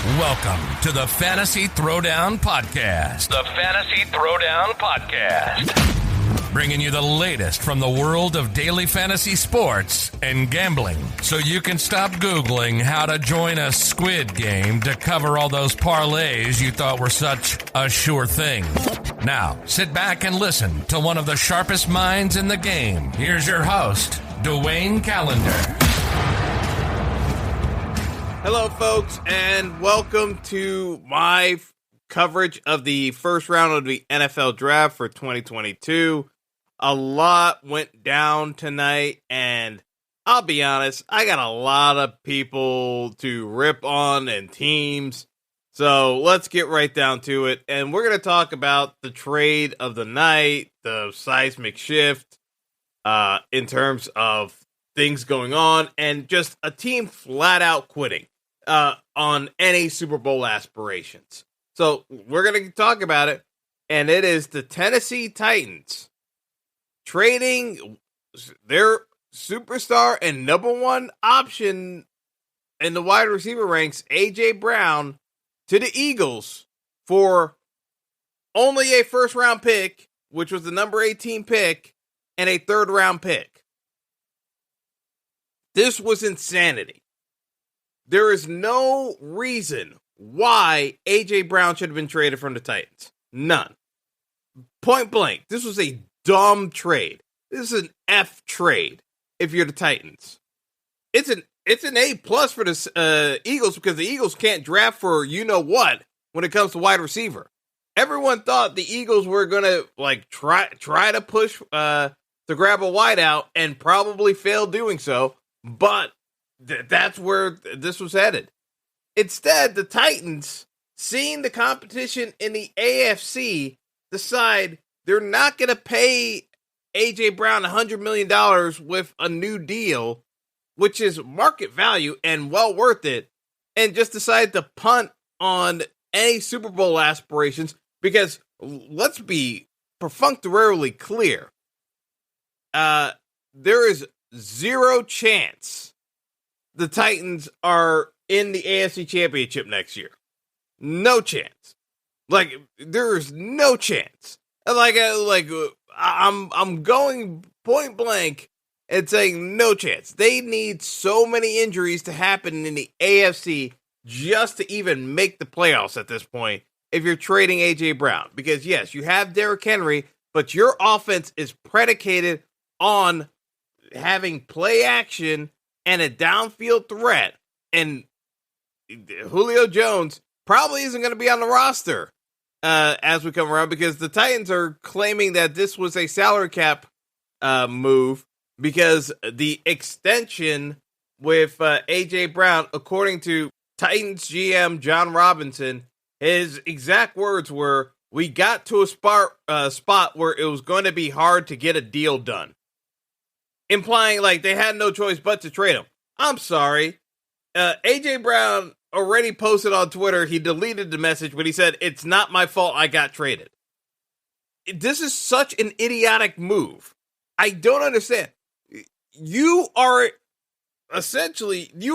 Welcome to the Fantasy Throwdown Podcast. The Fantasy Throwdown Podcast. Bringing you the latest from the world of daily fantasy sports and gambling, so you can stop Googling how to join a squid game to cover all those parlays you thought were such a sure thing. Now, sit back and listen to one of the sharpest minds in the game. Here's your host, Dwayne Callender. Hello, folks, and welcome to my coverage of the first round of the NFL Draft for 2022. A lot went down tonight, and I'll be honest, I got a lot of people to rip on and teams, so let's get right down to it. And we're going to talk about the trade of the night, the seismic shift in terms of things going on, and just a team flat out quitting on any Super Bowl aspirations. So we're going to talk about it, and it is the Tennessee Titans trading their superstar and number one option in the wide receiver ranks, A.J. Brown, to the Eagles for only a first-round pick, which was the number 18 pick, and a third-round pick. This was insanity. There is no reason why A.J. Brown should have been traded from the Titans. None. Point blank. This was a dumb trade. This is an F trade if you're the Titans. It's an A plus for the Eagles, because the Eagles can't draft for you-know-what when it comes to wide receiver. Everyone thought the Eagles were going to try to push to grab a wideout and probably fail doing so, but that's where this was headed. Instead, the Titans, seeing the competition in the AFC, decide they're not going to pay A.J. Brown $100 million with a new deal, which is market value and well worth it, and just decide to punt on any Super Bowl aspirations, because let's be perfunctorily clear. There is zero chance the Titans are in the AFC Championship next year. No chance. There is no chance. I'm going point blank and saying no chance. They need so many injuries to happen in the AFC just to even make the playoffs at this point if you're trading A.J. Brown. Because, yes, you have Derrick Henry, but your offense is predicated on having play action and a downfield threat, and Julio Jones probably isn't going to be on the roster as we come around, because the Titans are claiming that this was a salary cap move, because the extension with A.J. Brown, according to Titans GM John Robinson, his exact words were, "We got to a spot where it was going to be hard to get a deal done." Implying they had no choice but to trade him. I'm sorry. A.J. Brown already posted on Twitter. He deleted the message, but he said, "It's not my fault I got traded." This is such an idiotic move. I don't understand. You are you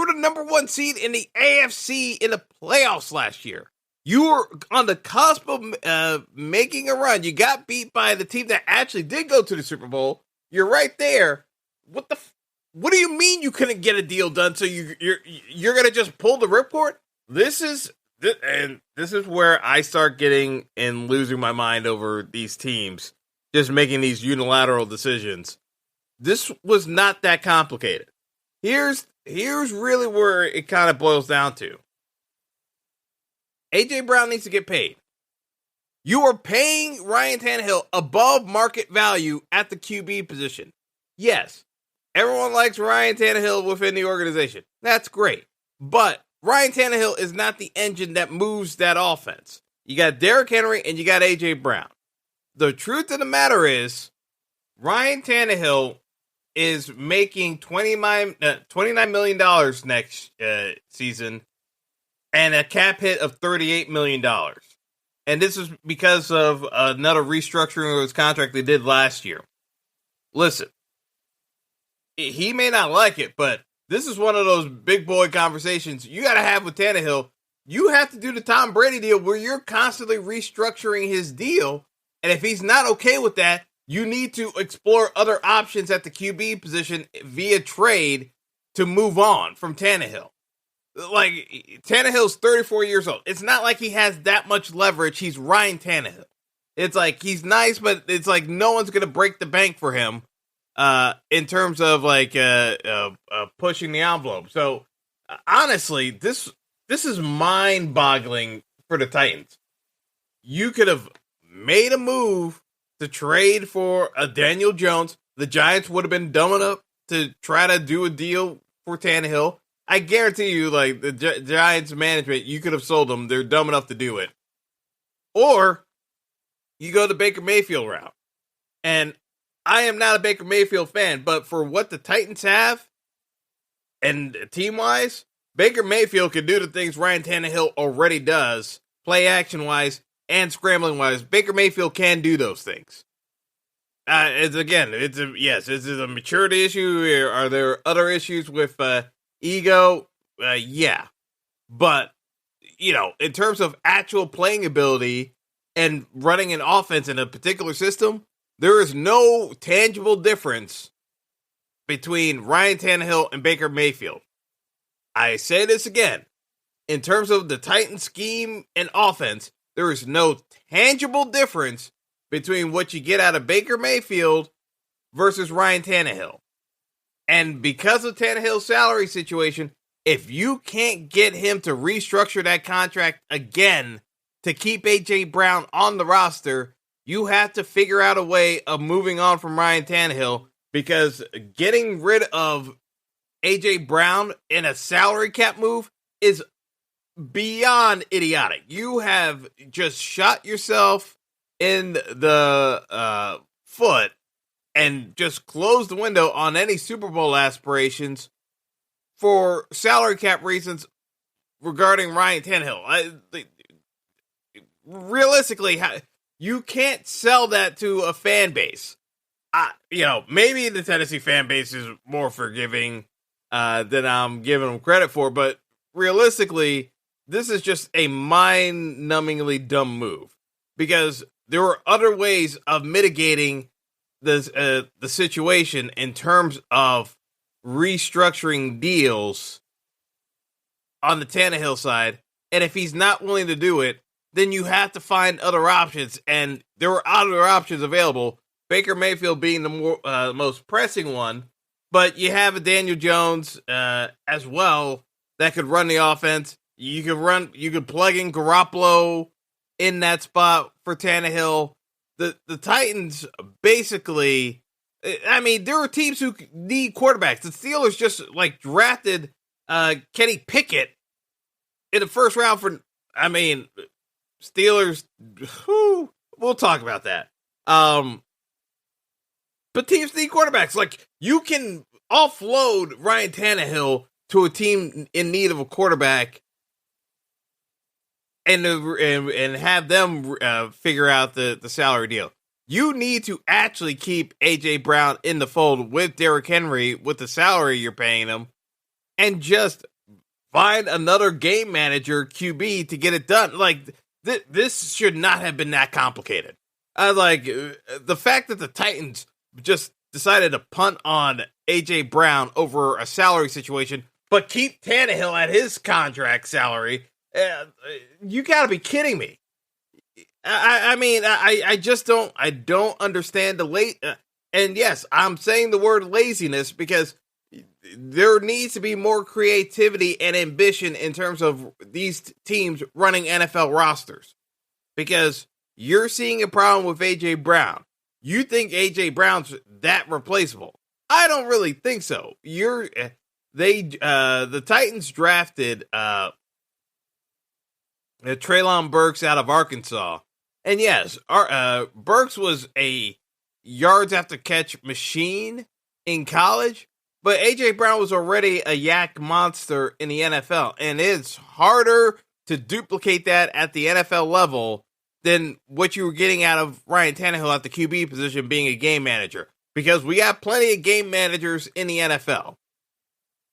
were the number one seed in the AFC in the playoffs last year. You were on the cusp of making a run. You got beat by the team that actually did go to the Super Bowl. You're right there. What do you mean you couldn't get a deal done? So you're gonna just pull the ripcord? This is where I start getting and losing my mind over these teams just making these unilateral decisions. This was not that complicated. Here's really where it kind of boils down to. A.J. Brown needs to get paid. You are paying Ryan Tannehill above market value at the QB position. Yes. Everyone likes Ryan Tannehill within the organization. That's great. But Ryan Tannehill is not the engine that moves that offense. You got Derrick Henry and you got A.J. Brown. The truth of the matter is, Ryan Tannehill is making $29 million next season and a cap hit of $38 million. And this is because of another restructuring of his contract they did last year. Listen. He may not like it, but this is one of those big boy conversations you got to have with Tannehill, you have to do the Tom Brady deal where you're constantly restructuring his deal. And if he's not okay with that, you need to explore other options at the QB position via trade to move on from Tannehill. Like, Tannehill's 34 years old. It's not like he has that much leverage. He's Ryan Tannehill. It's like, he's nice, but it's like no one's going to break the bank for him in terms of like pushing the envelope. So honestly, this is mind-boggling for the Titans. You could have made a move to trade for a Daniel Jones. The Giants would have been dumb enough to try to do a deal for Tannehill. I guarantee you, like, the Giants management, you could have sold them. They're dumb enough to do it. Or you go the Baker Mayfield route. And I am not a Baker Mayfield fan, but for what the Titans have, and team-wise, Baker Mayfield can do the things Ryan Tannehill already does, play action-wise and scrambling-wise. Baker Mayfield can do those things. Is this a maturity issue? Are there other issues with ego? Yeah. But, in terms of actual playing ability and running an offense in a particular system, there is no tangible difference between Ryan Tannehill and Baker Mayfield. I say this again. In terms of the Titans scheme and offense, there is no tangible difference between what you get out of Baker Mayfield versus Ryan Tannehill. And because of Tannehill's salary situation, if you can't get him to restructure that contract again to keep A.J. Brown on the roster, you have to figure out a way of moving on from Ryan Tannehill, because getting rid of A.J. Brown in a salary cap move is beyond idiotic. You have just shot yourself in the foot and just closed the window on any Super Bowl aspirations for salary cap reasons regarding Ryan Tannehill. Realistically, you can't sell that to a fan base. Maybe the Tennessee fan base is more forgiving than I'm giving them credit for, but realistically, this is just a mind-numbingly dumb move, because there were other ways of mitigating the situation in terms of restructuring deals on the Tannehill side. And if he's not willing to do it, then you have to find other options. And there were other options available, Baker Mayfield being the most pressing one. But you have a Daniel Jones as well that could run the offense. You could plug in Garoppolo in that spot for Tannehill. The Titans basically, there are teams who need quarterbacks. The Steelers just drafted Kenny Pickett in the first round for. Steelers. We'll talk about that. But teams need quarterbacks. You can offload Ryan Tannehill to a team in need of a quarterback and have them figure out the salary deal. You need to actually keep A.J. Brown in the fold with Derrick Henry with the salary you're paying him, and just find another game manager QB to get it done. This should not have been that complicated. The fact that the Titans just decided to punt on A.J. Brown over a salary situation, but keep Tannehill at his contract salary. You gotta be kidding me. I just don't understand the late. And yes, I'm saying the word laziness because there needs to be more creativity and ambition in terms of these teams running NFL rosters, because you're seeing a problem with A.J. Brown. You think A.J. Brown's that replaceable? I don't really think so. The Titans drafted Treylon Burks out of Arkansas. And yes, Burks was a yards after catch machine in college, but A.J. Brown was already a yak monster in the NFL. And it's harder to duplicate that at the NFL level than what you were getting out of Ryan Tannehill at the QB position being a game manager. Because we got plenty of game managers in the NFL.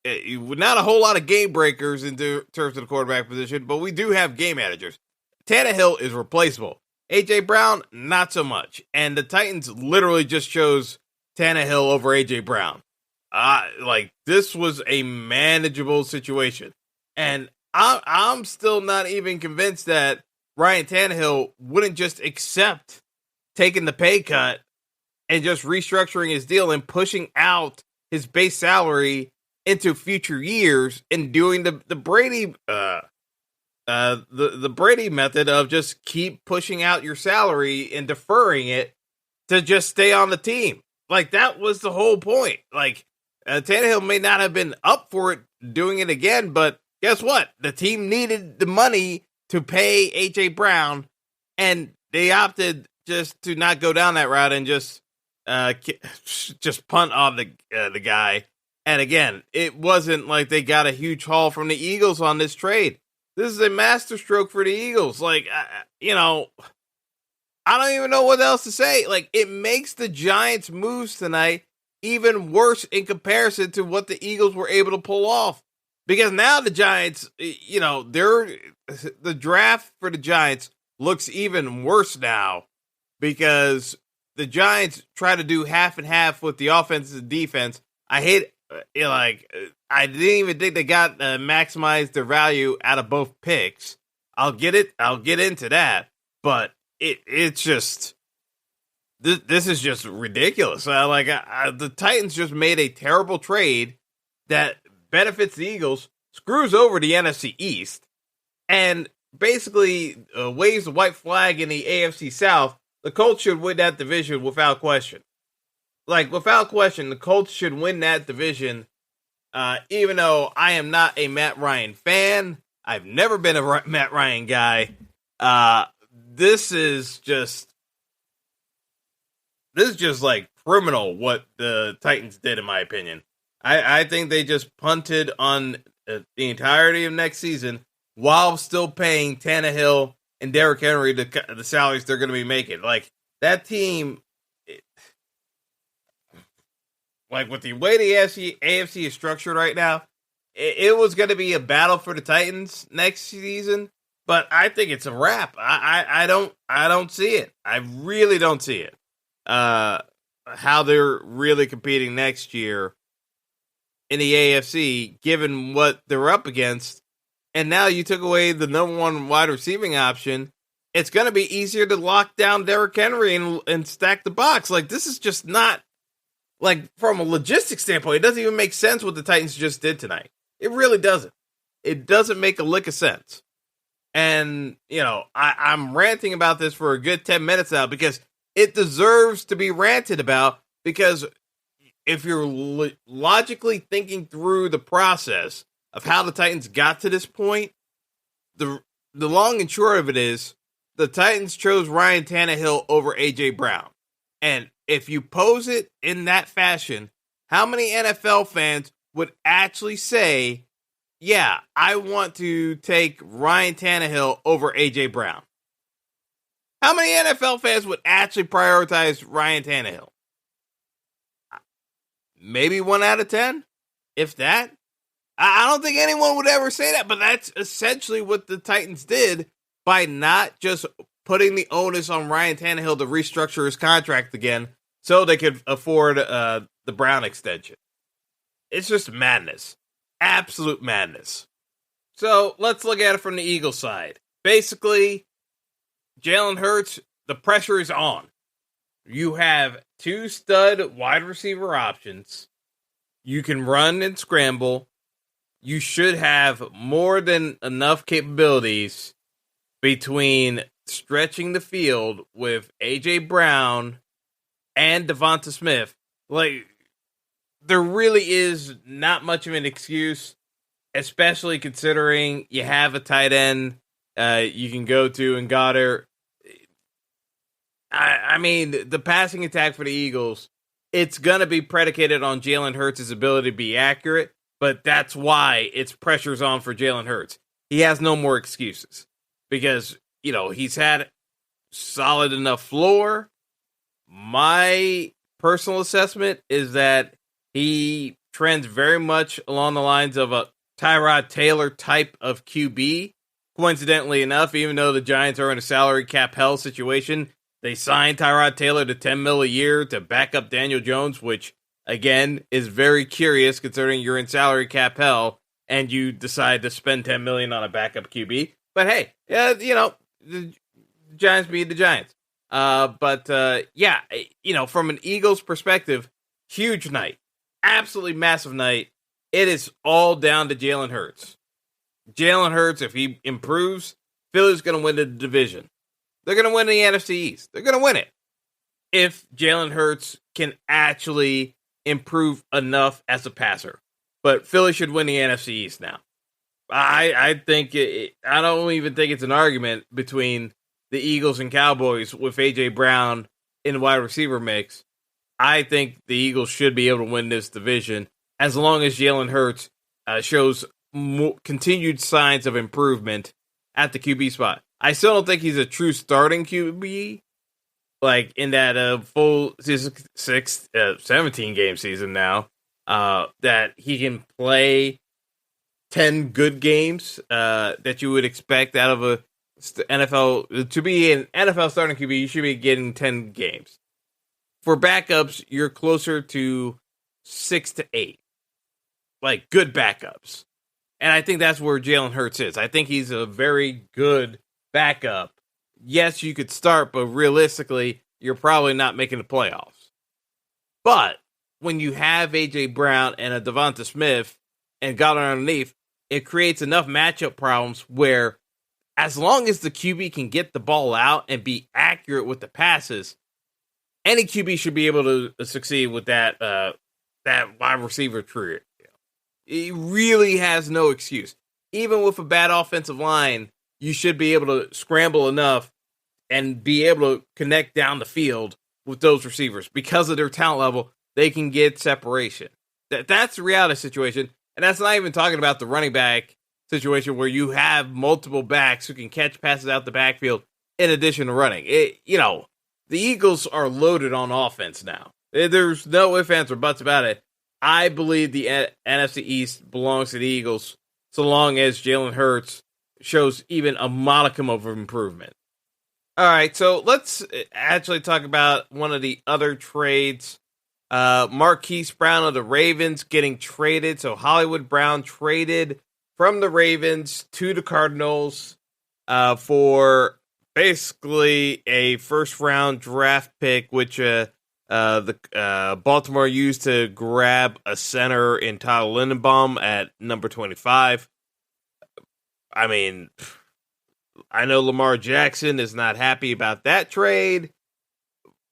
not a whole lot of game breakers in terms of the quarterback position, but we do have game managers. Tannehill is replaceable. A.J. Brown, not so much. And the Titans literally just chose Tannehill over A.J. Brown. This was a manageable situation. And I'm still not even convinced that Ryan Tannehill wouldn't just accept taking the pay cut and just restructuring his deal and pushing out his base salary into future years and doing the Brady the Brady method of just keep pushing out your salary and deferring it to just stay on the team. Like, that was the whole point. Like, Tannehill may not have been up for it doing it again, but guess what? The team needed the money to pay A.J. Brown, and they opted just to not go down that route and just punt on the guy. And again, it wasn't like they got a huge haul from the Eagles on this trade. This is a masterstroke for the Eagles. Like, I don't even know what else to say. Like, it makes the Giants' moves tonight even worse in comparison to what the Eagles were able to pull off. Because now the Giants, the draft for the Giants looks even worse now because the Giants try to do half and half with the offense and defense. I hate I didn't even think they got maximized their value out of both picks. I'll get into that, but it's just this is just ridiculous. The Titans just made a terrible trade that benefits the Eagles, screws over the NFC East, and basically waves the white flag in the AFC South. The Colts should win that division without question. Like, without question, the Colts should win that division, even though I am not a Matt Ryan fan. I've never been a Matt Ryan guy. This is just like criminal what the Titans did, in my opinion. I think they just punted on the entirety of next season while still paying Tannehill and Derrick Henry the salaries they're going to be making. Like, that team, like, with the way the AFC is structured right now, it was going to be a battle for the Titans next season, but I think it's a wrap. I don't see it. I really don't see it. How they're really competing next year in the AFC, given what they're up against. And now you took away the number one wide receiving option. It's going to be easier to lock down Derrick Henry and stack the box. Like, this is just not, like, from a logistics standpoint, it doesn't even make sense what the Titans just did tonight. It really doesn't. It doesn't make a lick of sense. And, I'm ranting about this for a good 10 minutes now because it deserves to be ranted about, because if you're logically thinking through the process of how the Titans got to this point, the long and short of it is the Titans chose Ryan Tannehill over A.J. Brown. And if you pose it in that fashion, how many NFL fans would actually say, yeah, I want to take Ryan Tannehill over A.J. Brown? How many NFL fans would actually prioritize Ryan Tannehill? Maybe 1 out of 10, if that. I don't think anyone would ever say that, but that's essentially what the Titans did by not just putting the onus on Ryan Tannehill to restructure his contract again so they could afford the Brown extension. It's just madness. Absolute madness. So let's look at it from the Eagles side. Basically, Jalen Hurts, the pressure is on. You have 2 stud wide receiver options. You can run and scramble. You should have more than enough capabilities between stretching the field with A.J. Brown and Devonta Smith. Like, there really is not much of an excuse, especially considering you have a tight end you can go to in Goddard. I mean, the passing attack for the Eagles, it's going to be predicated on Jalen Hurts' ability to be accurate, but that's why it's pressure's on for Jalen Hurts. He has no more excuses because, he's had solid enough floor. My personal assessment is that he trends very much along the lines of a Tyrod Taylor type of QB. Coincidentally enough, even though the Giants are in a salary cap hell situation, they signed Tyrod Taylor to $10 million a year to back up Daniel Jones, which, again, is very curious considering you're in salary cap hell and you decide to spend $10 million on a backup QB. But hey, the Giants beat the Giants. From an Eagles perspective, huge night. Absolutely massive night. It is all down to Jalen Hurts. Jalen Hurts, if he improves, Philly's going to win the division. They're going to win the NFC East. They're going to win it. If Jalen Hurts can actually improve enough as a passer. But Philly should win the NFC East now. I don't even think it's an argument between the Eagles and Cowboys with A.J. Brown in the wide receiver mix. I think the Eagles should be able to win this division as long as Jalen Hurts shows continued signs of improvement at the QB spot. I still don't think he's a true starting QB, like in that full 17-game season now, that he can play 10 good games that you would expect out of a NFL. To be an NFL starting QB, you should be getting 10 games. For backups, you're closer to 6 to 8. Like, good backups. And I think that's where Jalen Hurts is. I think he's a very good backup. Yes, you could start, but realistically, you're probably not making the playoffs. But when you have A.J. Brown and a Devonta Smith and Goddard underneath, it creates enough matchup problems where as long as the QB can get the ball out and be accurate with the passes, any QB should be able to succeed with that wide receiver trio. He really has no excuse. Even with a bad offensive line, you should be able to scramble enough and be able to connect down the field with those receivers. Because of their talent level, they can get separation. That's the reality situation. And that's not even talking about the running back situation where you have multiple backs who can catch passes out the backfield in addition to running. The Eagles are loaded on offense now. There's no ifs, ands, or buts about it. I believe the NFC East belongs to the Eagles so long as Jalen Hurts shows even a modicum of improvement. All right, so let's actually talk about one of the other trades. Marquise Brown of the Ravens getting traded. So Hollywood Brown traded from the Ravens to the Cardinals for basically a first-round draft pick, which the Baltimore used to grab a center in Tyler Lindenbaum at number 25. I mean, I know Lamar Jackson is not happy about that trade.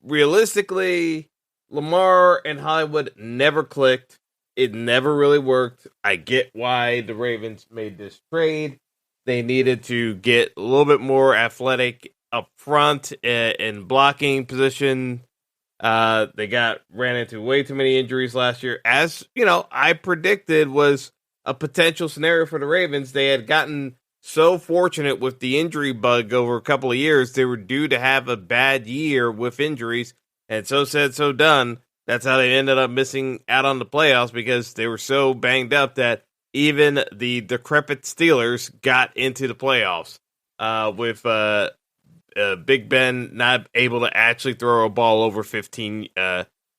Realistically, Lamar and Hollywood never clicked. It never really worked. I get why the Ravens made this trade. They needed to get a little bit more athletic up front in blocking position. They ran into way too many injuries last year. As, I predicted was a potential scenario for the Ravens. They had gotten so fortunate with the injury bug over a couple of years. They were due to have a bad year with injuries. And so said, so done. That's how they ended up missing out on the playoffs because they were so banged up that even the decrepit Steelers got into the playoffs with Big Ben not able to actually throw a ball over 15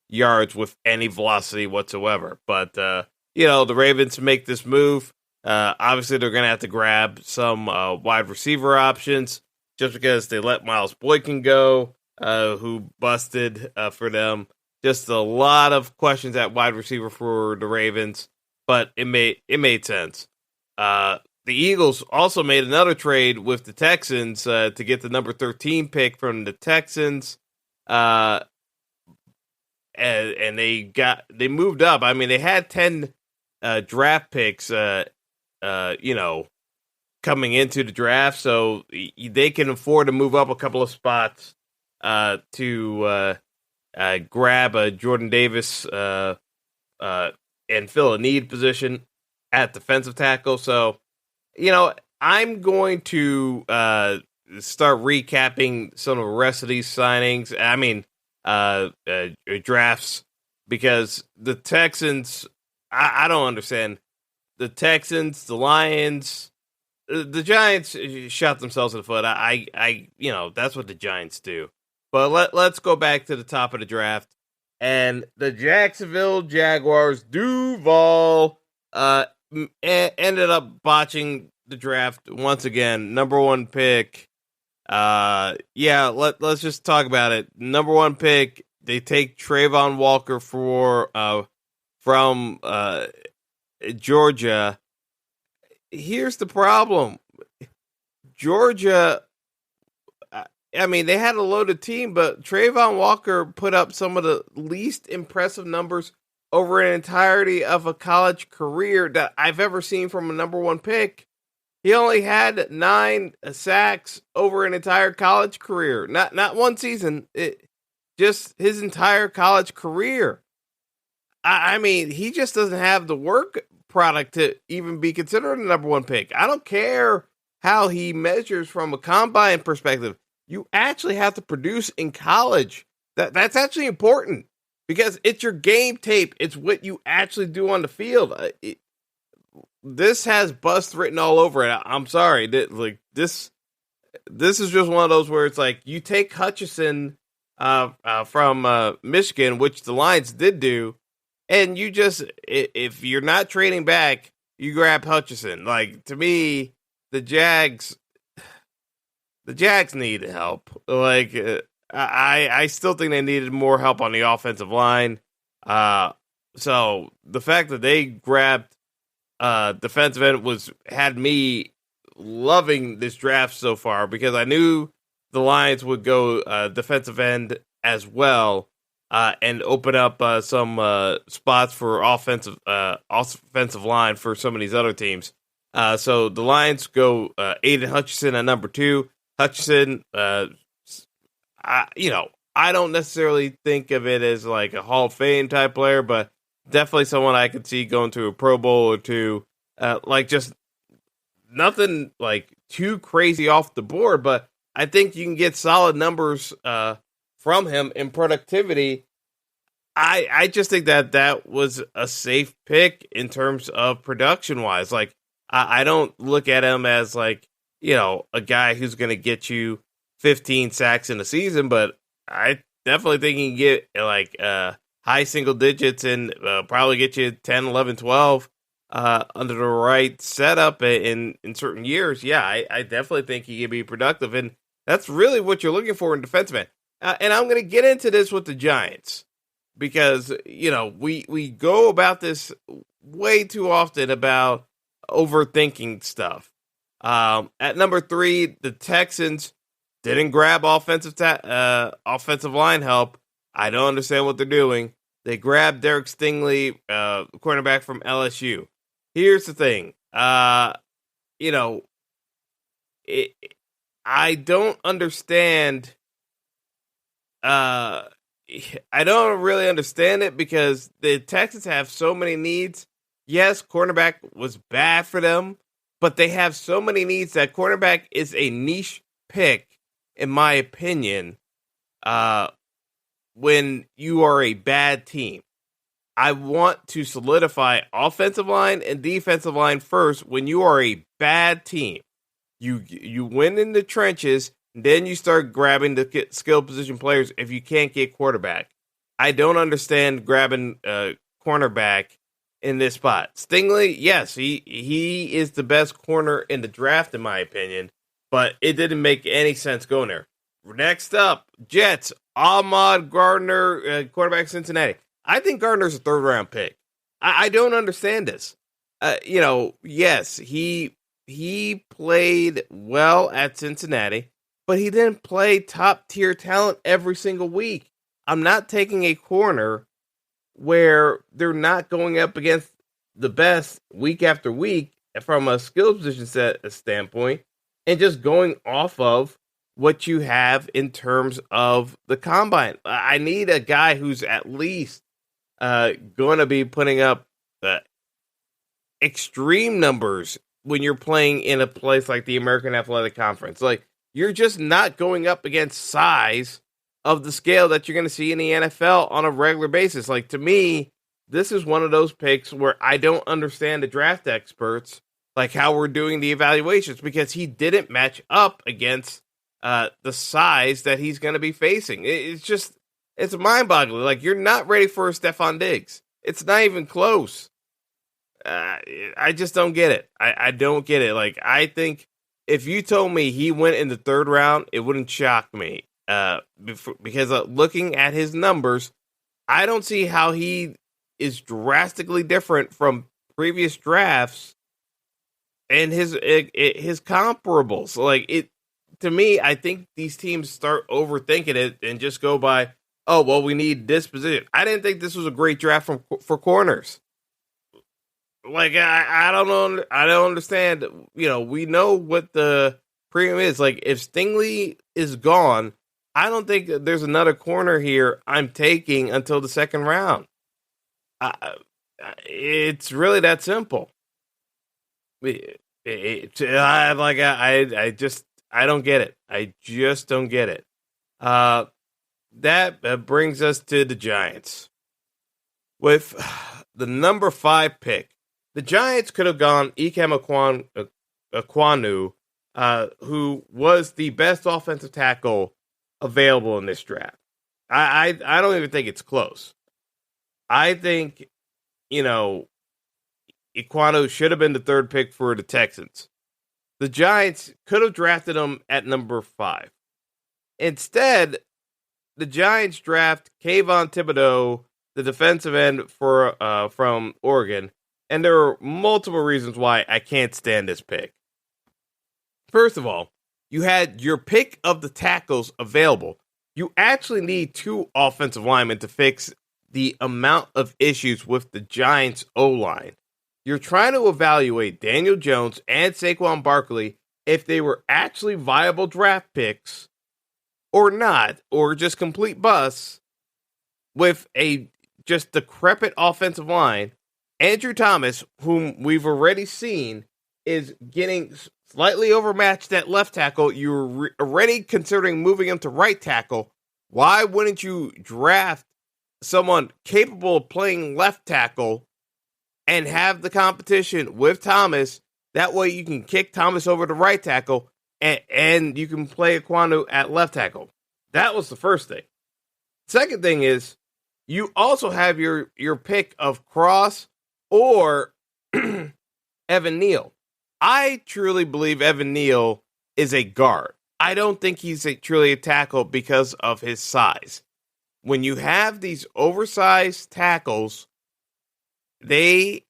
yards with any velocity whatsoever. But, the Ravens make this move. Obviously, they're going to have to grab some wide receiver options just because they let Miles Boykin go, who busted for them. Just a lot of questions at wide receiver for the Ravens, but it made sense. The Eagles also made another trade with the Texans to get the number 13 pick from the Texans, and they moved up. I mean, they had 10 draft picks, coming into the draft, so they can afford to move up a couple of spots to grab a Jordan Davis and fill a need position at defensive tackle. So, I'm going to start recapping some of the rest of these signings. I mean, drafts, because the Texans, I don't understand. The Texans, the Lions, the Giants shot themselves in the foot. That's what the Giants do. But let's go back to the top of the draft. And the Jacksonville Jaguars, Duval, ended up botching the draft once again. Number one pick. Let's just talk about it. Number one pick, they take Trayvon Walker from Georgia. Here's the problem. Georgia, they had a loaded team, but Trayvon Walker put up some of the least impressive numbers over an entirety of a college career that I've ever seen from a number one pick. He only had 9 sacks over an entire college career. Not one season, just his entire college career. He just doesn't have the work product to even be considered a number one pick. I don't care how he measures from a combine perspective. You actually have to produce in college. That's actually important because it's your game tape. It's what you actually do on the field. This has bust written all over it. I'm sorry. This is just one of those where it's like you take Hutchinson from Michigan, which the Lions did do, and you just, if you're not trading back, you grab Hutchinson. Like, to me, the Jags needed help. Like, I still think they needed more help on the offensive line. So the fact that they grabbed defensive end had me loving this draft so far because I knew the Lions would go defensive end as well and open up some spots for offensive line for some of these other teams. So the Lions go Aiden Hutchinson at number 2. Hutchinson, I don't necessarily think of it as like a Hall of Fame type player, but definitely someone I could see going to a Pro Bowl or two. Just nothing like too crazy off the board, but I think you can get solid numbers from him in productivity. I just think that was a safe pick in terms of production wise. Like, I don't look at him as like, a guy who's going to get you 15 sacks in a season, but I definitely think he can get like high single digits and probably get you 10, 11, 12 under the right setup in certain years. Yeah, I definitely think he can be productive, and that's really what you're looking for in defensive end. And I'm going to get into this with the Giants because, we go about this way too often about overthinking stuff. At number 3, the Texans didn't grab offensive line help. I don't understand what they're doing. They grabbed Derek Stingley, cornerback from LSU. Here's the thing. I don't understand. I don't really understand it because the Texans have so many needs. Yes, cornerback was bad for them, but they have so many needs that cornerback is a niche pick, in my opinion, when you are a bad team. I want to solidify offensive line and defensive line first when you are a bad team. You win in the trenches, then you start grabbing the skill position players if you can't get quarterback. I don't understand grabbing cornerback in this spot. Stingley, yes, he is the best corner in the draft, in my opinion, but it didn't make any sense going there. Next up, Jets, Ahmad Gardner, quarterback Cincinnati. I think Gardner's a third-round pick. I don't understand this. Yes, he played well at Cincinnati, but he didn't play top-tier talent every single week. I'm not taking a corner where they're not going up against the best week after week from a skill position standpoint and just going off of what you have in terms of the combine. I need a guy who's at least going to be putting up extreme numbers when you're playing in a place like the American Athletic Conference. Like, you're just not going up against size of the scale that you're going to see in the NFL on a regular basis. Like, to me, this is one of those picks where I don't understand the draft experts, like how we're doing the evaluations, because he didn't match up against the size that he's going to be facing. It's mind-boggling. Like, you're not ready for a Stephon Diggs. It's not even close. I just don't get it. I don't get it. Like, I think if you told me he went in the third round, it wouldn't shock me. Because looking at his numbers, I don't see how he is drastically different from previous drafts and his comparables. Like, it to me, I think these teams start overthinking it and just go by, oh, well, we need this position. I didn't think this was a great draft for corners. Like, I don't know. I don't understand. You know, we know what the premium is. Like, if Stingley is gone, I don't think there's another corner here I'm taking until the second round. It's really that simple. I don't get it. I just don't get it. That brings us to the Giants. With the number 5 pick, the Giants could have gone Ikem Ekwonu, who was the best offensive tackle available in this draft. I don't even think it's close. I think, Ekwonu should have been the 3rd pick for the Texans. The Giants could have drafted him at number 5. Instead, the Giants draft Kayvon Thibodeau, the defensive end from Oregon, and there are multiple reasons why I can't stand this pick. First of all, you had your pick of the tackles available. You actually need 2 offensive linemen to fix the amount of issues with the Giants' O-line. You're trying to evaluate Daniel Jones and Saquon Barkley if they were actually viable draft picks or not, or just complete busts with a just decrepit offensive line. Andrew Thomas, whom we've already seen, is getting slightly overmatched at left tackle. You're already considering moving him to right tackle. Why wouldn't you draft someone capable of playing left tackle and have the competition with Thomas? That way you can kick Thomas over to right tackle and you can play Ekwonu at left tackle. That was the first thing. Second thing is, you also have your pick of Cross or Evan Neal. I truly believe Evan Neal is a guard. I don't think he's truly a tackle because of his size. When you have these oversized tackles, they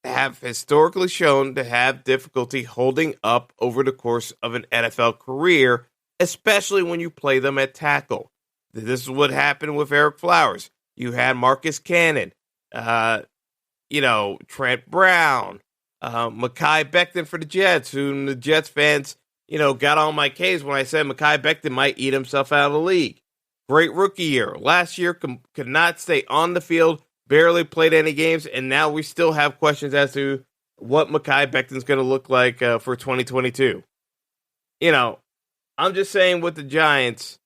have historically shown to have difficulty holding up over the course of an NFL career, especially when you play them at tackle. This is what happened with Eric Flowers. You had Marcus Cannon, Trent Brown, Mekhi Becton for the Jets, who the Jets fans, got on my case when I said Mekhi Becton might eat himself out of the league. Great rookie year. Last year could not stay on the field, barely played any games, and now we still have questions as to what Mekhi Becton's going to look like for 2022. I'm just saying with the Giants,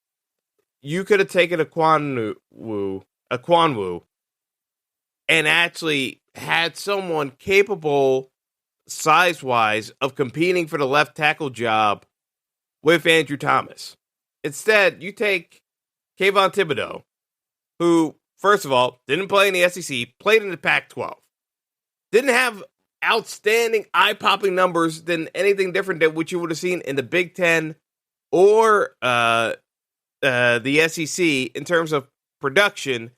you could have taken Ekwonu and actually had someone capable, size-wise, of competing for the left tackle job with Andrew Thomas. Instead, you take Kayvon Thibodeau, who, first of all, didn't play in the SEC, played in the Pac-12. Didn't have outstanding, eye-popping numbers than anything different than what you would have seen in the Big Ten or the SEC in terms of production.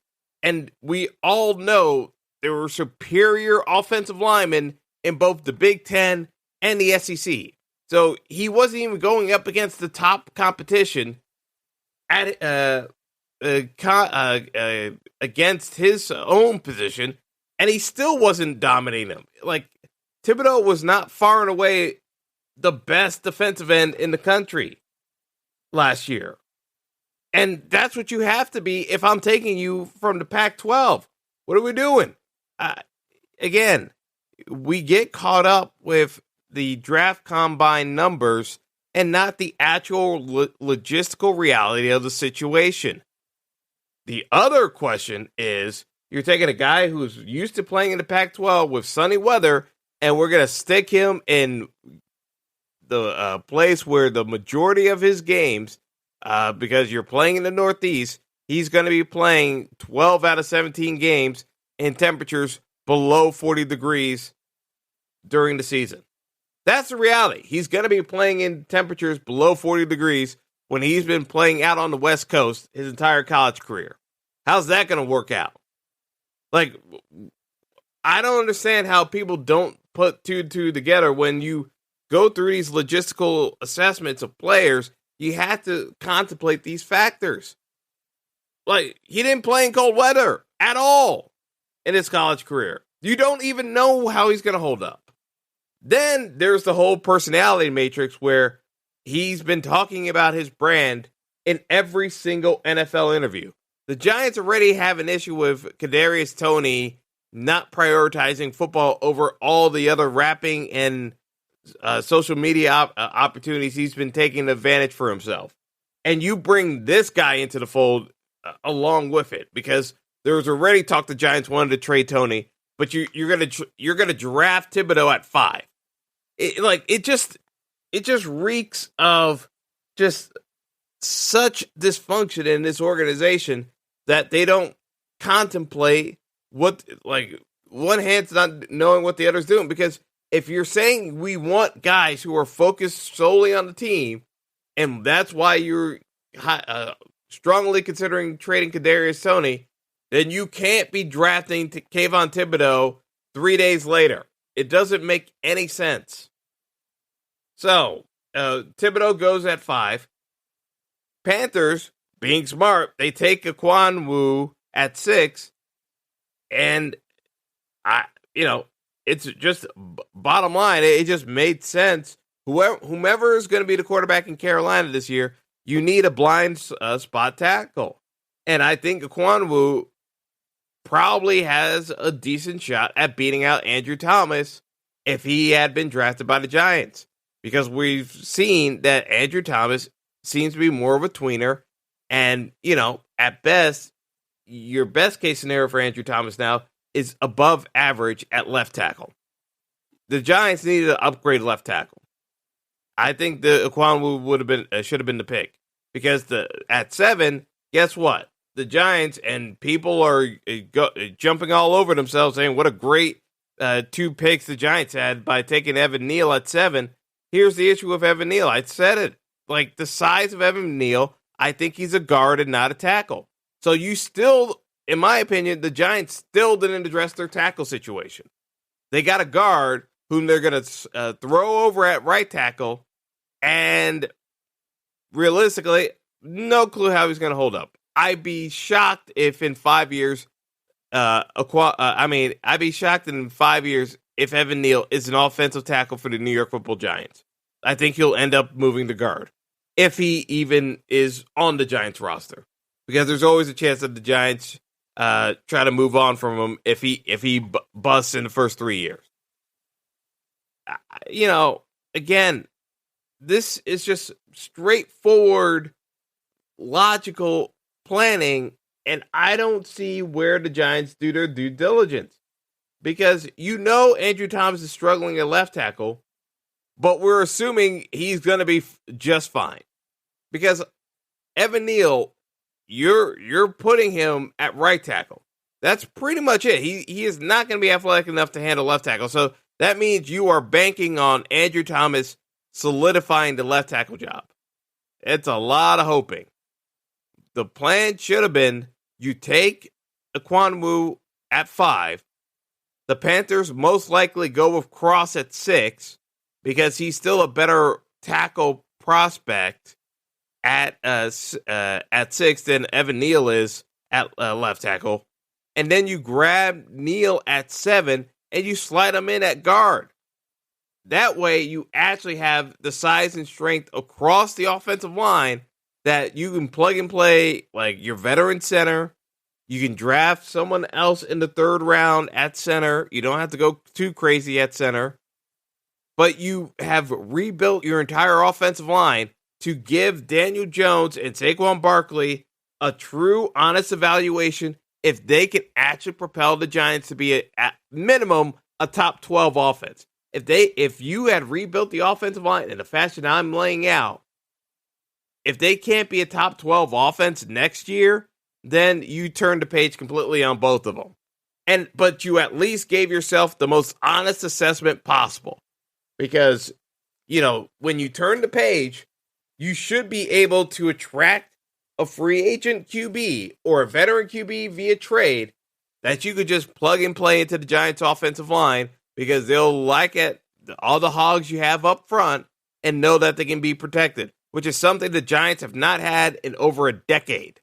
And we all know there were superior offensive linemen in both the Big Ten and the SEC. So he wasn't even going up against the top competition at against his own position, and he still wasn't dominating them. Like, Thibodeau was not far and away the best defensive end in the country last year. And that's what you have to be if I'm taking you from the Pac-12. What are we doing? Again, we get caught up with the draft combine numbers and not the actual logistical reality of the situation. The other question is, You're taking a guy who's used to playing in the Pac-12 with sunny weather, and we're going to stick him in the place where the majority of his games, because you're playing in the Northeast, he's going to be playing 12 out of 17 games in temperatures below 40 degrees during the season. That's the reality. He's going to be playing in temperatures below 40 degrees when he's been playing out on the West Coast his entire college career. How's that going to work out? Like, I don't understand how people don't put two and two together when you go through these logistical assessments of players. You have to contemplate these factors. Like, he didn't play in cold weather at all in his college career. You don't even know how he's going to hold up. Then there's the whole personality matrix where he's been talking about his brand in every single NFL interview. The Giants already have an issue with Kadarius Toney not prioritizing football over all the other rapping and social media opportunities he's been taking advantage for himself. And you bring this guy into the fold along with it, because there was already talk the Giants wanted to trade Toney, but you're gonna draft Thibodeau at 5. It just reeks of just such dysfunction in this organization that they don't contemplate what, like, one hand's not knowing what the other's doing. Because if you're saying we want guys who are focused solely on the team, and that's why you're strongly considering trading Kadarius Toney, then you can't be drafting Kayvon Thibodeau 3 days later. It doesn't make any sense. So, Thibodeau goes at 5. Panthers, being smart, they take Ekwonu at 6. And, it's just bottom line. It just made sense. Whomever is going to be the quarterback in Carolina this year, you need a blind spot tackle. And I think Ekwonu probably has a decent shot at beating out Andrew Thomas if he had been drafted by the Giants. Because we've seen that Andrew Thomas seems to be more of a tweener. And, at best, your best case scenario for Andrew Thomas now is above average at left tackle. The Giants needed to upgrade left tackle. I think the Ekwonu should have been the pick, because at 7, guess what? The Giants and people are jumping all over themselves, saying what a great 2 picks the Giants had by taking Evan Neal at 7. Here's the issue with Evan Neal. I said it. Like, the size of Evan Neal, I think he's a guard and not a tackle. So you still, in my opinion, the Giants still didn't address their tackle situation. They got a guard whom they're going to throw over at right tackle, and realistically, no clue how he's going to hold up. I'd be shocked if in 5 years, I'd be shocked in 5 years if Evan Neal is an offensive tackle for the New York Football Giants. I think he'll end up moving to guard, if he even is on the Giants roster, because there's always a chance that the Giants try to move on from him if he busts in the first 3 years. Again, this is just straightforward, logical planning, and I don't see where the Giants do their due diligence. Because Andrew Thomas is struggling at left tackle, but we're assuming he's going to be just fine. Because Evan Neal, you're putting him at right tackle. That's pretty much it. He is not going to be athletic enough to handle left tackle. So that means you are banking on Andrew Thomas solidifying the left tackle job. It's a lot of hoping. The plan should have been you take Ekwonu at 5. The Panthers most likely go with Cross at 6 because he's still a better tackle prospect at 6 than Evan Neal is at left tackle. And then you grab Neal at 7 and you slide him in at guard. That way you actually have the size and strength across the offensive line that you can plug and play like your veteran center. You can draft someone else in the 3rd round at center. You don't have to go too crazy at center. But you have rebuilt your entire offensive line to give Daniel Jones and Saquon Barkley a true, honest evaluation if they can actually propel the Giants to be at minimum a top 12 offense. If you had rebuilt the offensive line in the fashion I'm laying out, if they can't be a top 12 offense next year, then you turn the page completely on both of them. But you at least gave yourself the most honest assessment possible. Because, when you turn the page, you should be able to attract a free agent QB or a veteran QB via trade that you could just plug and play into the Giants offensive line because they'll like it, all the hogs you have up front and know that they can be protected, which is something the Giants have not had in over a decade.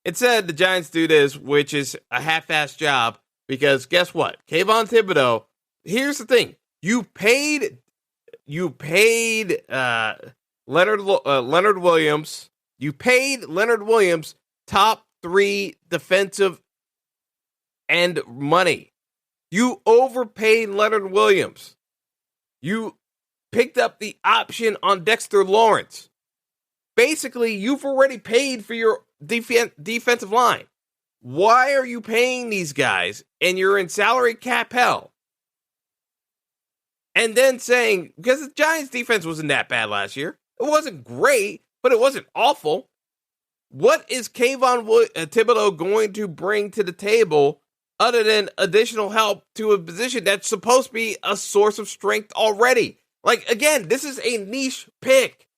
Instead, the Giants do this, which is a half-assed job, because guess what? Kayvon Thibodeau, here's the thing. You paid Leonard Williams. You paid Leonard Williams top 3 defensive end money. You overpaid Leonard Williams. You picked up the option on Dexter Lawrence. Basically, you've already paid for your defensive line. Why are you paying these guys and you're in salary cap hell? And then saying, because the Giants defense wasn't that bad last year. It wasn't great, but it wasn't awful. What is Kayvon Thibodeau going to bring to the table other than additional help to a position that's supposed to be a source of strength already? Again, this is a niche pick.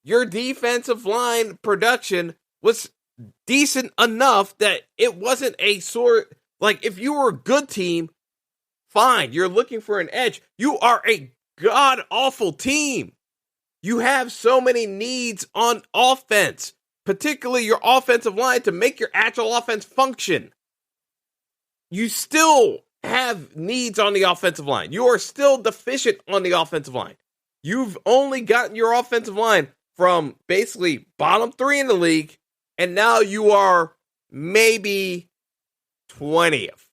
Your defensive line production was decent enough that it wasn't a sort, if you were a good team, fine, you're looking for an edge. You are a god-awful team. You have so many needs on offense, particularly your offensive line, to make your actual offense function. You still have needs on the offensive line. You are still deficient on the offensive line. You've only gotten your offensive line from basically bottom 3 in the league, and now you are maybe 20th.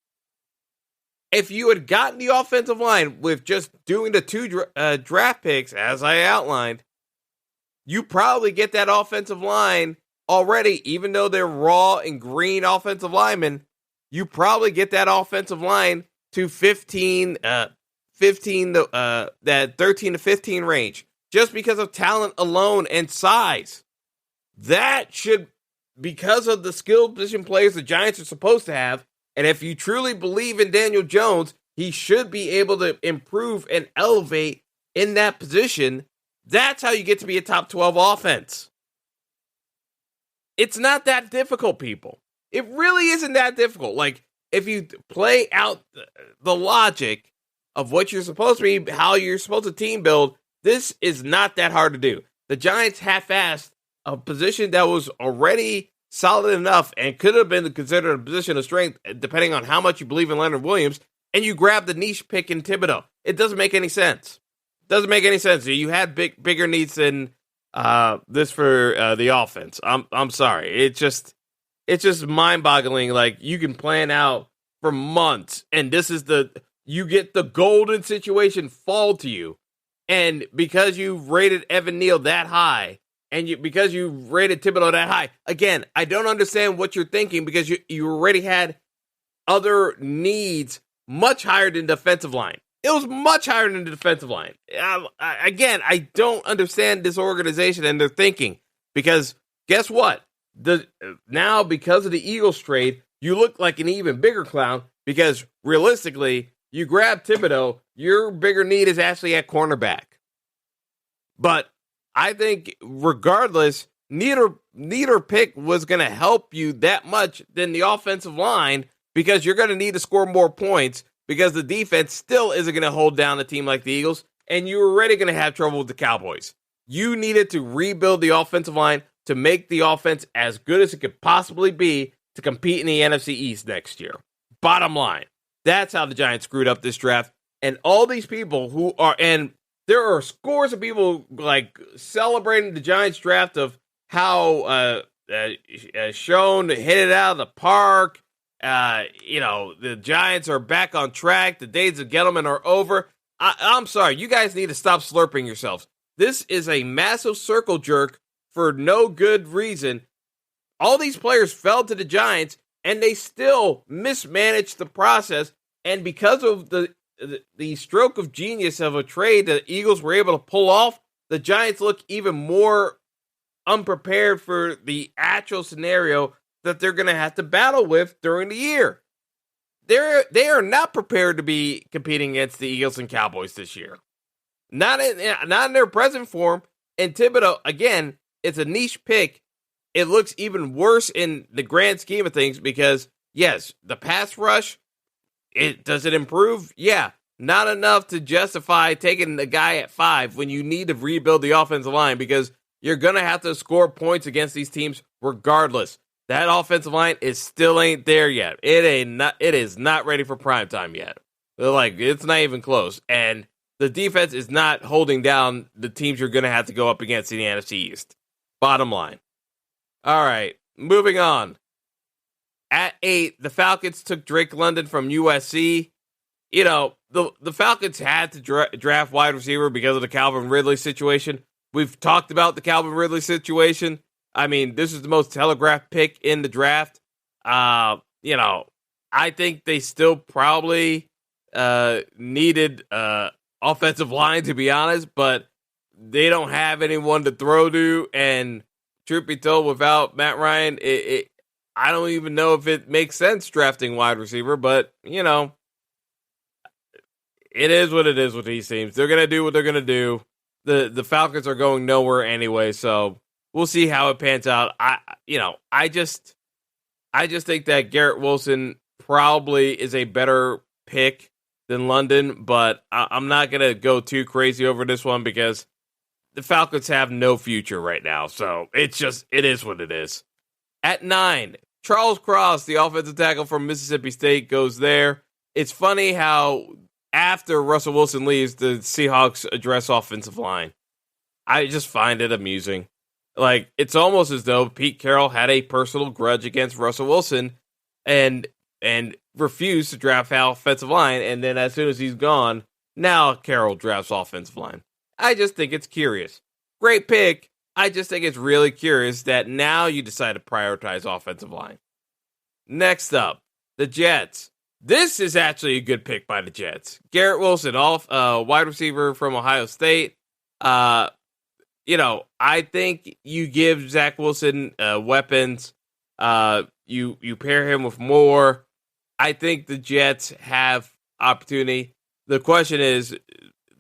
If you had gotten the offensive line with just doing the 2 draft picks, as I outlined, you probably get that offensive line already, even though they're raw and green offensive linemen, you probably get that offensive line to that 13 to 15 range, just because of talent alone and size. That should, because of the skilled position players the Giants are supposed to have, and if you truly believe in Daniel Jones, he should be able to improve and elevate in that position. That's how you get to be a top 12 offense. It's not that difficult, people. It really isn't that difficult. If you play out the logic of what you're supposed to be, how you're supposed to team build, this is not that hard to do. The Giants half-assed a position that was already solid enough and could have been considered a position of strength, depending on how much you believe in Leonard Williams, and you grab the niche pick in Thibodeau. It doesn't make any sense. Doesn't make any sense. You had bigger needs than this for the offense. I'm sorry. It's just mind-boggling. You can plan out for months, and you get the golden situation fall to you, and because you rated Evan Neal that high, and because you rated Thibodeau that high, again, I don't understand what you're thinking, because you already had other needs much higher than defensive line. It was much higher than the defensive line. Again, I don't understand this organization and their thinking, because guess what? Now, because of the Eagles trade, you look like an even bigger clown, because realistically, you grab Thibodeau, your bigger need is actually at cornerback. But I think regardless, neither pick was going to help you that much than the offensive line, because you're going to need to score more points, because the defense still isn't going to hold down a team like the Eagles, and you're already going to have trouble with the Cowboys. You needed to rebuild the offensive line to make the offense as good as it could possibly be to compete in the NFC East next year. Bottom line, that's how the Giants screwed up this draft. And all these people and there are scores of people celebrating the Giants draft of how Schoen hit it out of the park. The Giants are back on track. The days of Gettleman are over. I'm sorry. You guys need to stop slurping yourselves. This is a massive circle jerk for no good reason. all these players fell to the Giants, and they still mismanaged the process. And because of the stroke of genius of a trade that the Eagles were able to pull off, the Giants look even more unprepared for the actual scenario that they're going to have to battle with during the year. They are not prepared to be competing against the Eagles and Cowboys this year. Not in their present form. And Thibodeau, again, it's a niche pick. It looks even worse in the grand scheme of things because, yes, the pass rush, does it improve? Yeah. Not enough to justify taking the guy at 5 when you need to rebuild the offensive line because you're going to have to score points against these teams regardless. That offensive line still ain't there yet. It is not ready for prime time yet. It's not even close. And the defense is not holding down the teams you're going to have to go up against in the NFC East. Bottom line. All right, moving on. At 8, the Falcons took Drake London from USC. You know, the Falcons had to draft wide receiver because of the Calvin Ridley situation. We've talked about the Calvin Ridley situation. I mean, this is the most telegraphed pick in the draft. You know, I think they still probably needed offensive line, to be honest, but they don't have anyone to throw to. And truth be told, without Matt Ryan, I don't even know if it makes sense drafting wide receiver, but, you know, it is what it is with these teams. They're going to do what they're going to do. The Falcons are going nowhere anyway, so we'll see how it pans out. I just think that Garrett Wilson probably is a better pick than London, but I'm not going to go too crazy over this one because the Falcons have no future right now, so it is what it is. At 9, Charles Cross, the offensive tackle from Mississippi State, goes there. It's funny how after Russell Wilson leaves, the Seahawks address offensive line. I just find it amusing. Like, it's almost as though Pete Carroll had a personal grudge against Russell Wilson and refused to draft offensive line, and then as soon as he's gone, now Carroll drafts offensive line. I just think it's curious. Great pick. I just think it's really curious that now you decide to prioritize offensive line. Next up, the Jets. This is actually a good pick by the Jets. Garrett Wilson, wide receiver from Ohio State. I think you give Zach Wilson weapons. You pair him with Moore. I think the Jets have opportunity. The question is,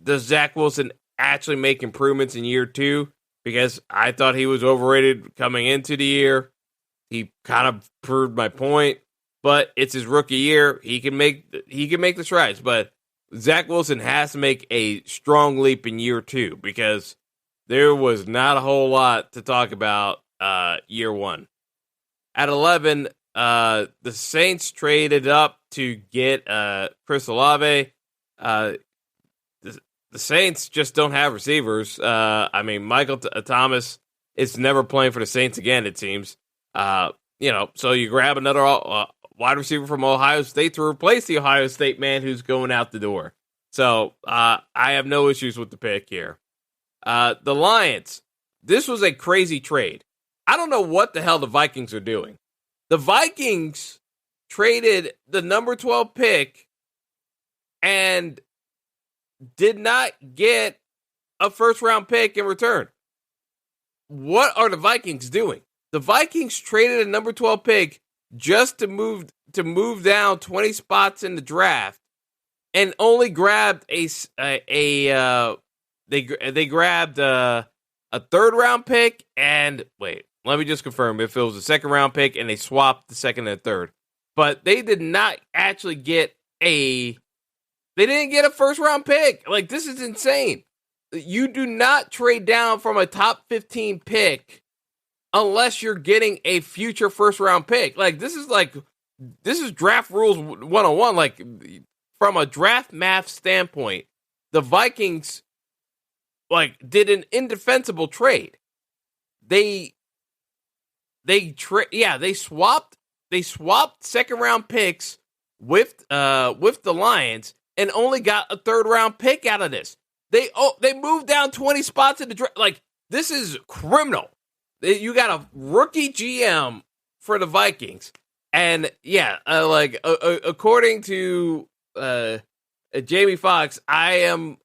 does Zach Wilson actually make improvements in year 2? Because I thought he was overrated coming into the year. He kind of proved my point. But it's his rookie year. He can make the strides. But Zach Wilson has to make a strong leap in year 2 because there was not a whole lot to talk about year 1. At 11, the Saints traded up to get Chris Olave. The Saints just don't have receivers. Michael Thomas is never playing for the Saints again, it seems. So you grab another wide receiver from Ohio State to replace the Ohio State man who's going out the door. So I have no issues with the pick here. The Lions. This was a crazy trade. I don't know what the hell the Vikings are doing. The Vikings traded the number 12 pick and did not get a first-round pick in return. What are the Vikings doing? The Vikings traded a number 12 pick just to move down 20 spots in the draft, and only grabbed they grabbed a 3rd-round pick. And wait, let me just confirm if it was a 2nd-round pick, and they swapped the 2nd and 3rd. But they did not actually get They didn't get a 1st-round pick. Like, this is insane. You do not trade down from a top 15 pick unless you're getting a future 1st-round pick. Like, this is draft rules 101. Like, from a draft math standpoint, the Vikings, did an indefensible trade. They swapped 2nd-round picks with the Lions and only got a 3rd-round pick out of this. They moved down 20 spots in the draft. Like, this is criminal. You got a rookie GM for the Vikings. And yeah, according to Jamie Foxx, I am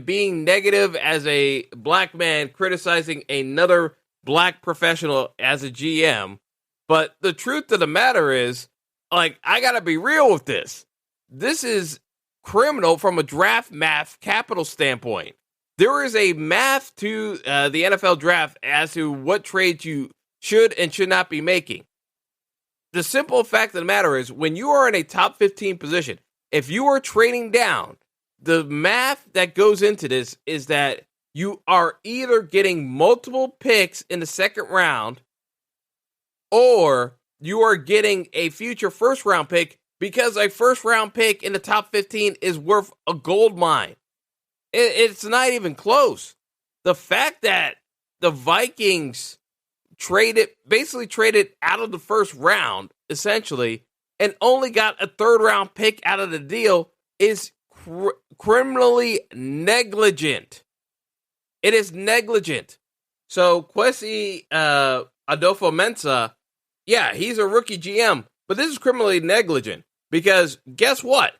being negative as a black man criticizing another black professional as a GM. But the truth of the matter is, I gotta be real with this. This is criminal from a draft math capital standpoint. There is a math to the NFL draft as to what trades you should and should not be making. The simple fact of the matter is, when you are in a top 15 position, if you are trading down, the math that goes into this is that you are either getting multiple picks in the second round, or you are getting a future first round pick, because a first round pick in the top 15 is worth a gold mine. It's not even close. The fact that the Vikings basically traded out of the first round, essentially, and only got a third round pick out of the deal is criminally negligent. It is negligent. So Kwesi Adofo-Mensah, yeah, he's a rookie GM, but this is criminally negligent because guess what?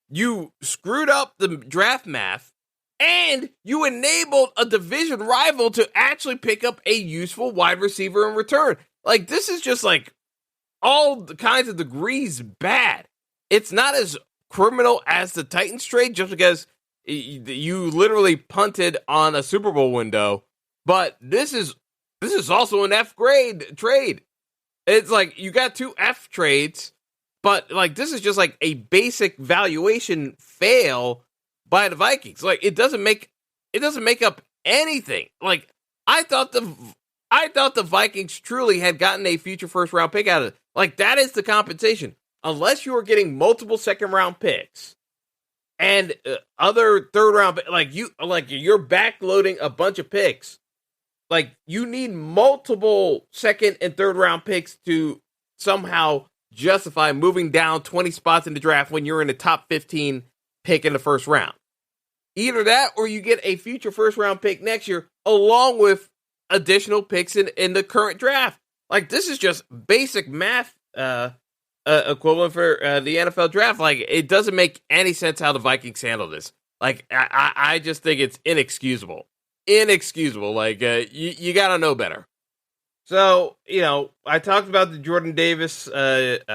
You screwed up the draft math and you enabled a division rival to actually pick up a useful wide receiver in return. This is just all kinds of degrees bad. It's not as criminal as the Titans trade just because you literally punted on a Super Bowl window, but this is also an F grade trade. It's you got 2 F trades, but this is just a basic valuation fail by the Vikings. It doesn't make up anything. I thought the Vikings truly had gotten a future first round pick out of it. That is the compensation. Unless you are getting multiple second round picks and other third round, you're backloading a bunch of picks. You need multiple second and third round picks to somehow justify moving down 20 spots in the draft when you're in the top 15 pick in the first round. Either that or you get a future first round pick next year along with additional picks in the current draft. This is just basic math equivalent for the NFL draft. It doesn't make any sense how the Vikings handle this. I just think it's inexcusable. You gotta know better. So, I talked about the Jordan Davis pick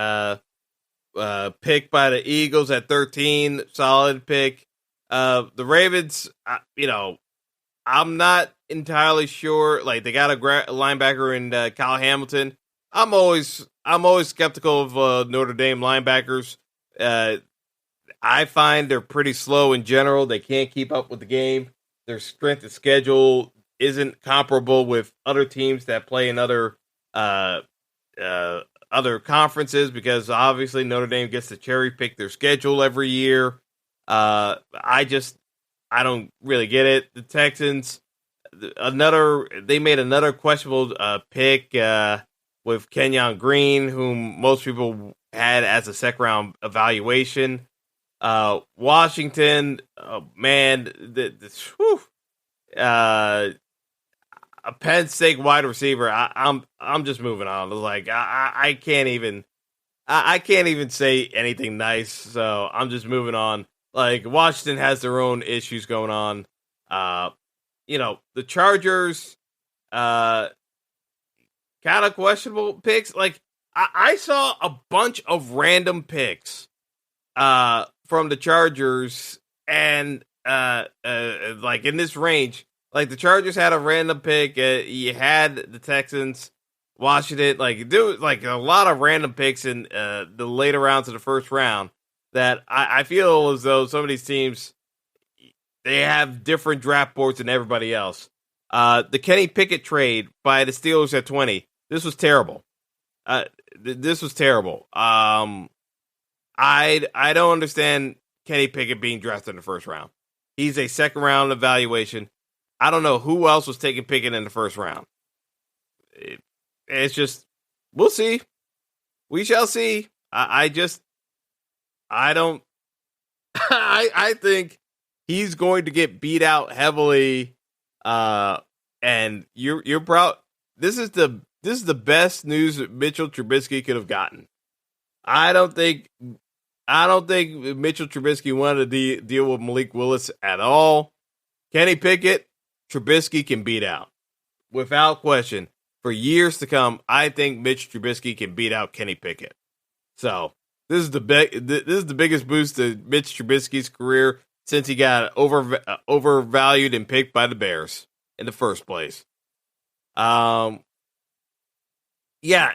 by the Eagles at 13, solid pick. The Ravens, I'm not entirely sure. They got a linebacker in Kyle Hamilton. I'm always skeptical of Notre Dame linebackers. I find they're pretty slow in general. They can't keep up with the game. Their strength of schedule isn't comparable with other teams that play in other conferences because obviously Notre Dame gets to cherry pick their schedule every year. I don't really get it. The Texans, they made another questionable pick with Kenyon Green, whom most people had as a second round evaluation. Washington, a Penn State wide receiver. I'm just moving on. I can't even say anything nice. So I'm just moving on. Washington has their own issues going on. The Chargers, kind of questionable picks. I saw a bunch of random picks, from the Chargers and, in this range, the Chargers had a random pick. You had the Texans, Washington, there was a lot of random picks in, the later rounds of the first round. That I feel as though some of these teams, they have different draft boards than everybody else. The Kenny Pickett trade by the Steelers at 20. This was terrible. This was terrible. I don't understand Kenny Pickett being drafted in the first round. He's a second round evaluation. I don't know who else was taking Pickett in the first round. It's just, we'll see. We shall see. I think he's going to get beat out heavily. And you're proud. This is the is the best news that Mitchell Trubisky could have gotten. I don't think Mitchell Trubisky wanted to deal with Malik Willis at all. Kenny Pickett, Trubisky can beat out without question. For years to come, I think Mitch Trubisky can beat out Kenny Pickett. So this is the biggest boost to Mitch Trubisky's career since he got overvalued and picked by the Bears in the first place. Yeah,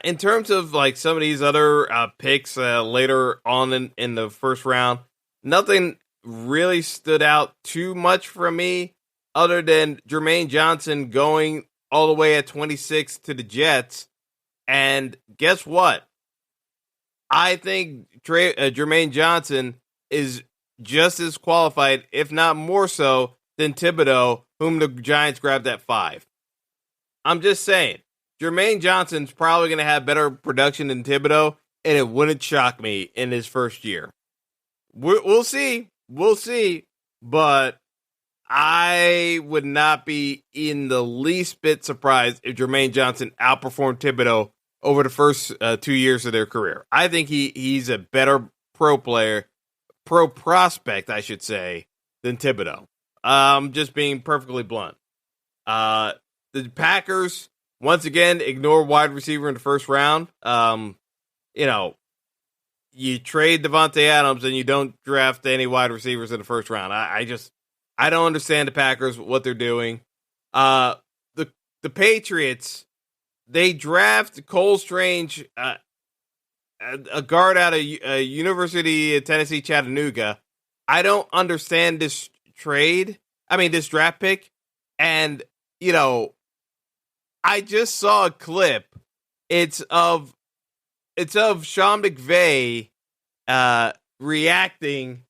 in terms of like some of these other picks later on in the first round, nothing really stood out too much for me other than Jermaine Johnson going all the way at 26 to the Jets. And guess what? I think Jermaine Johnson is just as qualified, if not more so, than Thibodeau, whom the Giants grabbed at 5. I'm just saying, Jermaine Johnson's probably going to have better production than Thibodeau, and it wouldn't shock me in his first year. We'll see. We'll see. But I would not be in the least bit surprised if Jermaine Johnson outperformed Thibodeau over the first 2 years of their career. I think he's a better pro prospect, I should say, than Thibodeau. Just being perfectly blunt. The Packers, once again, ignore wide receiver in the first round. You trade Devontae Adams and you don't draft any wide receivers in the first round. I don't understand the Packers, what they're doing. The Patriots, they draft Cole Strange, a guard out of University of Tennessee, Chattanooga. I don't understand this draft pick. And, I just saw a clip. It's of Sean McVay reacting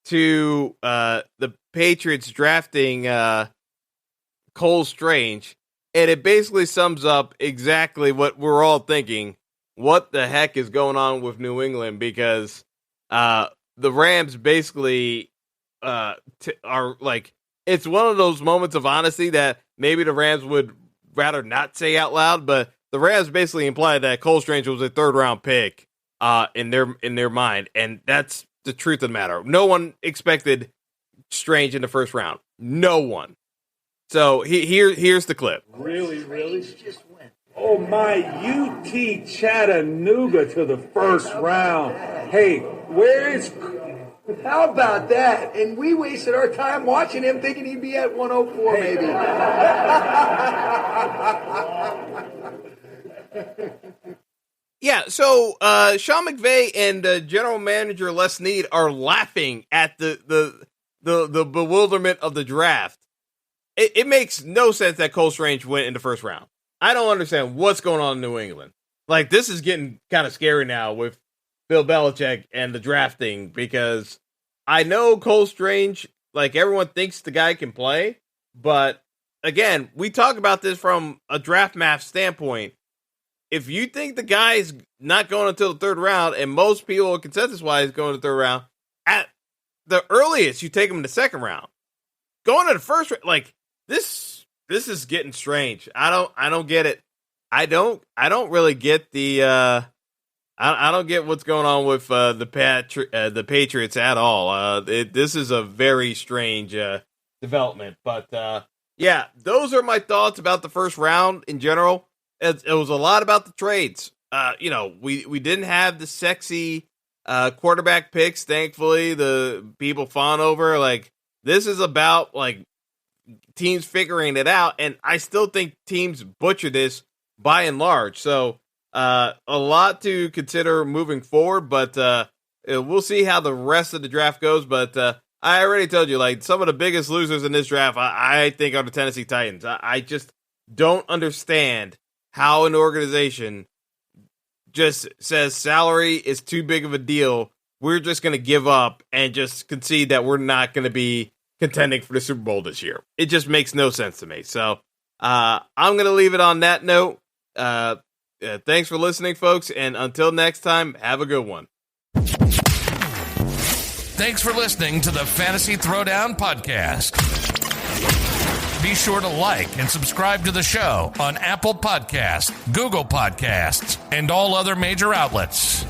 to the Patriots drafting Cole Strange, and it basically sums up exactly what we're all thinking. What the heck is going on with New England? Because the Rams basically are like, it's one of those moments of honesty that maybe the Rams would rather not say out loud, but the Rams basically implied that Cole Strange was a 3rd round pick in their mind, and that's the truth of the matter. No one expected Strange in the first round. No one. So here's the clip. Really? Oh my, UT Chattanooga to the first round. Hey, where is... How about that? And we wasted our time watching him thinking he'd be at 104 maybe. Yeah, so Sean McVay and general manager Les Snead are laughing at the bewilderment of the draft. It makes no sense that Cole Strange went in the first round. I don't understand what's going on in New England. Like, this is getting kind of scary now with Bill Belichick and the drafting, because I know Cole Strange, like, everyone thinks the guy can play, but again, we talk about this from a draft math standpoint. If you think the guy's not going until the 3rd round, and most people consensus-wise going to the 3rd round, at the earliest you take him in the 2nd round. Going to the 1st round, like, this is getting strange. I don't get it. I don't really get the I don't get what's going on with the Patriots at all. This is a very strange development. But yeah, those are my thoughts about the first round in general. It was a lot about the trades. We didn't have the sexy quarterback picks. Thankfully, the people fawn over. Like, this is about like teams figuring it out, and I still think teams butcher this by and large. So a lot to consider moving forward, but we'll see how the rest of the draft goes. But I already told you, like, some of the biggest losers in this draft, I think, are the Tennessee Titans. I just don't understand how an organization just says salary is too big of a deal. We're just going to give up and just concede that we're not going to be contending for the Super Bowl this year. It just makes no sense to me. So I'm going to leave it on that note. Thanks for listening, folks, and until next time, have a good one. Thanks for listening to the Fantasy Throwdown Podcast. Be sure to like and subscribe to the show on Apple Podcasts, Google Podcasts, and all other major outlets.